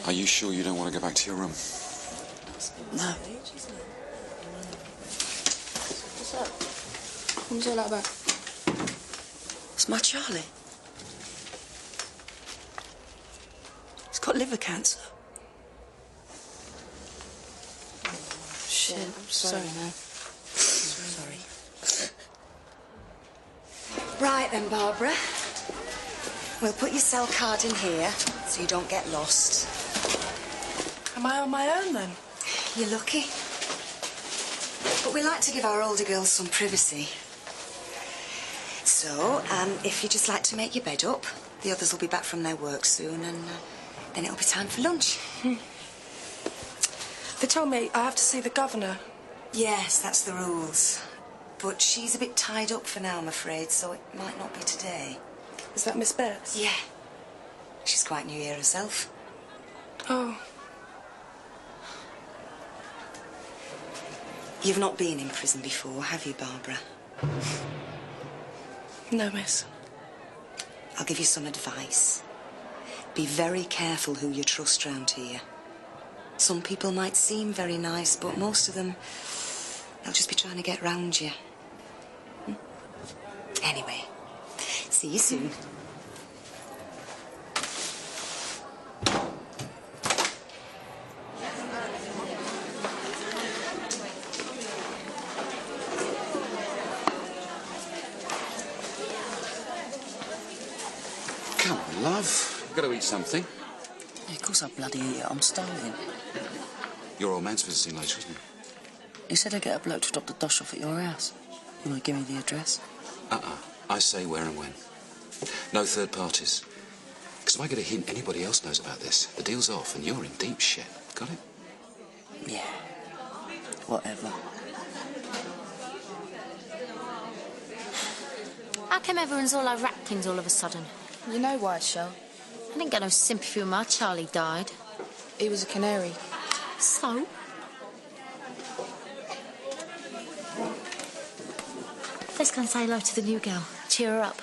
Are you sure you don't want to go back to your room? No. What's up? What was all that about? It's my Charlie. He's got liver cancer. Shit, I'm sorry, man. Sorry. Right then, Barbara. We'll put your cell card in here so you don't get lost. Am I on my own, then? You're lucky. But we like to give our older girls some privacy. So, if you'd just like to make your bed up, the others will be back from their work soon, and then it'll be time for lunch. They told me I have to see the governor. Yes, that's the rules. But she's a bit tied up for now, I'm afraid, so it might not be today. Is that Miss Betts? Yeah. She's quite new here herself. Oh. You've not been in prison before, have you, Barbara? No, miss. I'll give you some advice. Be very careful who you trust round here. Some people might seem very nice, but most of them, they'll just be trying to get round you. Anyway, see you soon. Come on, love. You've got to eat something. Yeah, of course I bloody eat it. I'm starving. Your old man's visiting later, isn't he? He said I'd get a bloke to drop the dosh off at your house. You want to give me the address? I say where and when. No third parties. Because if I get a hint anybody else knows about this, the deal's off and you're in deep shit. Got it? Yeah. Whatever. How come everyone's all like ratlings all of a sudden? You know why, Shell? I didn't get no sympathy when my Charlie died. He was a canary. So? Let's go and say hello to the new girl. Cheer her up.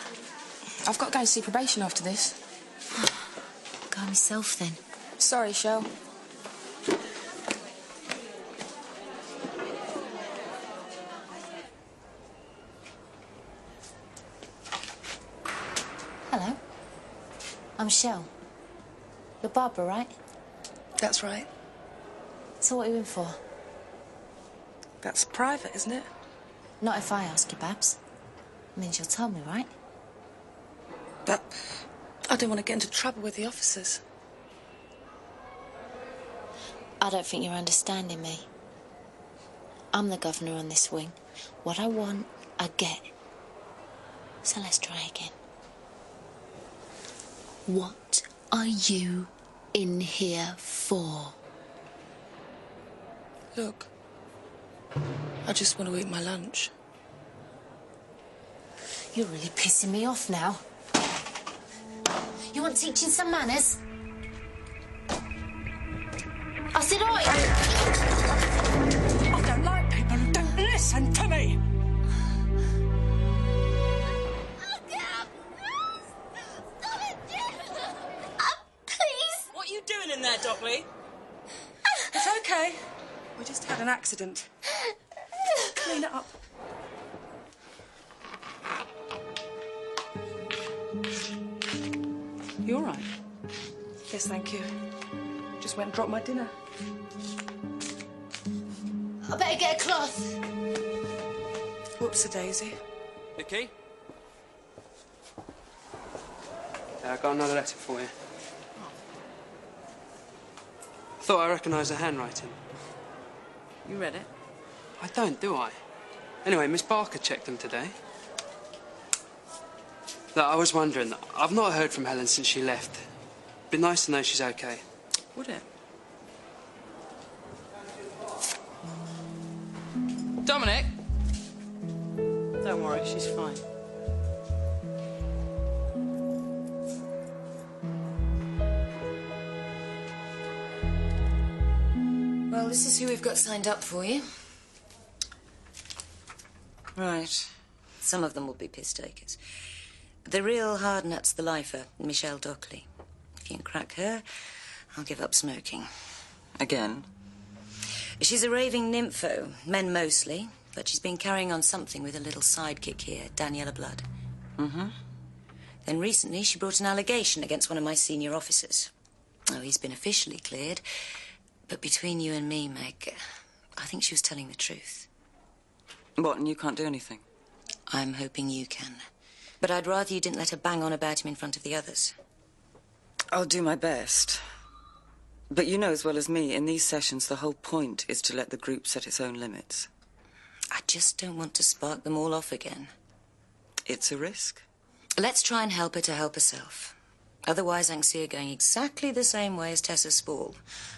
I've got to go and see probation after this. Go myself, then. Sorry, Shell. Hello. I'm Shell. You're Barbara, right? That's right. So what are you in for? That's private, isn't it? Not if I ask you, Babs. Means you'll tell me, right? But I don't want to get into trouble with the officers. I don't think you're understanding me. I'm the governor on this wing. What I want, I get. So let's try again. What are you in here for? Look, I just want to eat my lunch. You're really pissing me off now. You want teaching some manners? I said, oi! I don't like people who don't listen to me! Please! What are you doing in there, Dockley? It's okay. We just had an accident. Clean it up. You all right? Yes, thank you. Just went and dropped my dinner. I better get a cloth. Whoops-a-daisy. Nicky? I got another letter for you. Thought I recognised the handwriting. You read it? I don't, do I? Anyway, Miss Barker checked them today. Look, I was wondering, I've not heard from Helen since she left. Be nice to know she's okay. Would it? Dominic? Don't worry, she's fine. Well, this is who we've got signed up for you. Right. Some of them will be piss takers. The real hard nut's the lifer, Michelle Dockley. If you can crack her, I'll give up smoking. Again? She's a raving nympho, men mostly, but she's been carrying on something with a little sidekick here, Daniela Blood. Mm-hmm. Then recently she brought an allegation against one of my senior officers. Oh, he's been officially cleared, but between you and me, Meg, I think she was telling the truth. What, and you can't do anything? I'm hoping you can. But I'd rather you didn't let her bang on about him in front of the others. I'll do my best. But you know as well as me, in these sessions, the whole point is to let the group set its own limits. I just don't want to spark them all off again. It's a risk. Let's try and help her to help herself. Otherwise, I can see her going exactly the same way as Tessa Spall.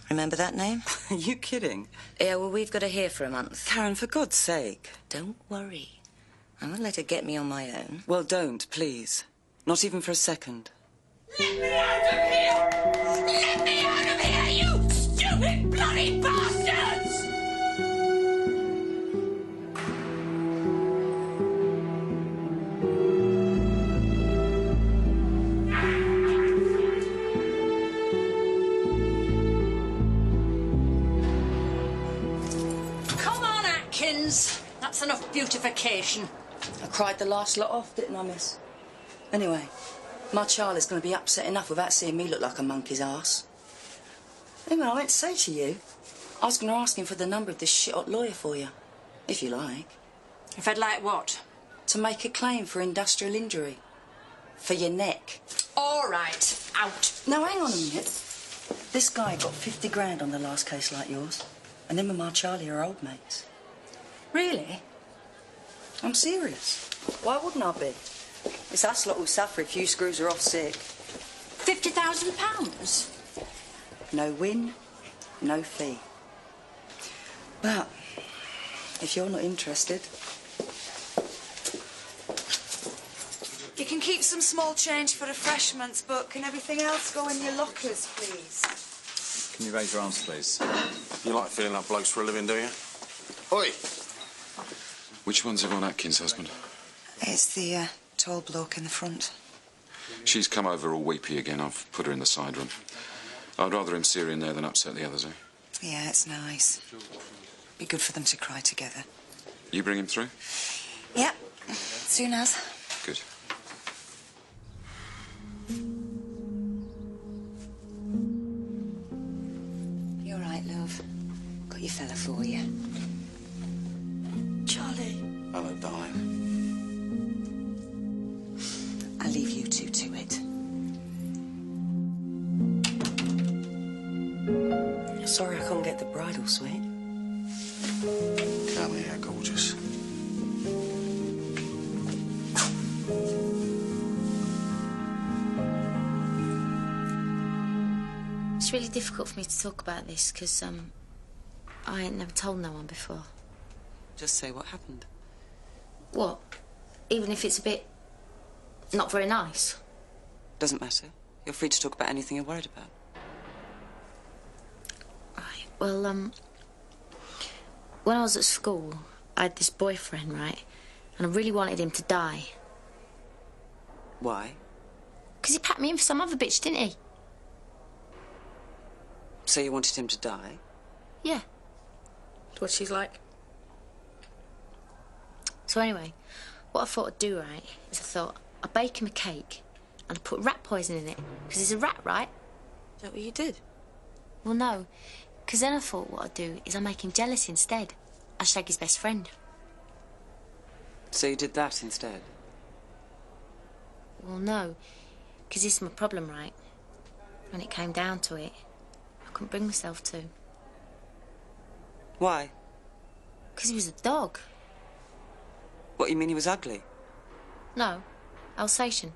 Remember that name? Are you kidding? Yeah, well, we've got her here for a month. Karen, for God's sake. Don't worry. I won't let her get me on my own. Well, don't, please. Not even for a second. Let me out of here! Let me out of here, you stupid bloody bastards! Come on, Atkins. That's enough beautification. I cried the last lot off, didn't I, miss? Anyway, my Charlie's going to be upset enough without seeing me look like a monkey's arse. Anyway, I meant to say to you, I was going to ask him for the number of this shit-hot lawyer for you, if you like. If I'd like what? To make a claim for industrial injury. For your neck. All right, out. Now, hang on a minute. This guy got 50 grand on the last case like yours, and him and my Charlie are old mates. Really? I'm serious. Why wouldn't I be? It's us lot who suffer if you screws are off sick. £50,000? No win, no fee. But if you're not interested... You can keep some small change for refreshments, but can everything else go in your lockers, please? Can you raise your arms, please? You like feeling up blokes for a living, do you? Oi! Which one's Yvonne Atkins' husband? It's the tall bloke in the front. She's come over all weepy again. I've put her in the side room. I'd rather him see her in there than upset the others, eh? Yeah, it's nice. Be good for them to cry together. You bring him through? Yep, soon as. Good. You're right, love. Got your fella for you. Charlie. Hello, darling. I'll leave you two to it. Sorry I couldn't get the bridal suite. Come here, gorgeous. It's really difficult for me to talk about this because, I ain't never told no one before. Just say what happened. What? Even if it's a bit... not very nice? Doesn't matter. You're free to talk about anything you're worried about. Right, well, when I was at school, I had this boyfriend, right? And I really wanted him to die. Why? Because he packed me in for some other bitch, didn't he? So you wanted him to die? Yeah. What she's like. So anyway, what I thought I'd do, right, is I thought I'd bake him a cake and I'd put rat poison in it, because he's a rat, right? Is that what you did? Well, no, because then I thought what I'd do is I'd make him jealous instead. I'd shag his best friend. So you did that instead? Well, no, because this is my problem, right? When it came down to it, I couldn't bring myself to. Why? Because he was a dog. What, you mean he was ugly? No, Alsatian.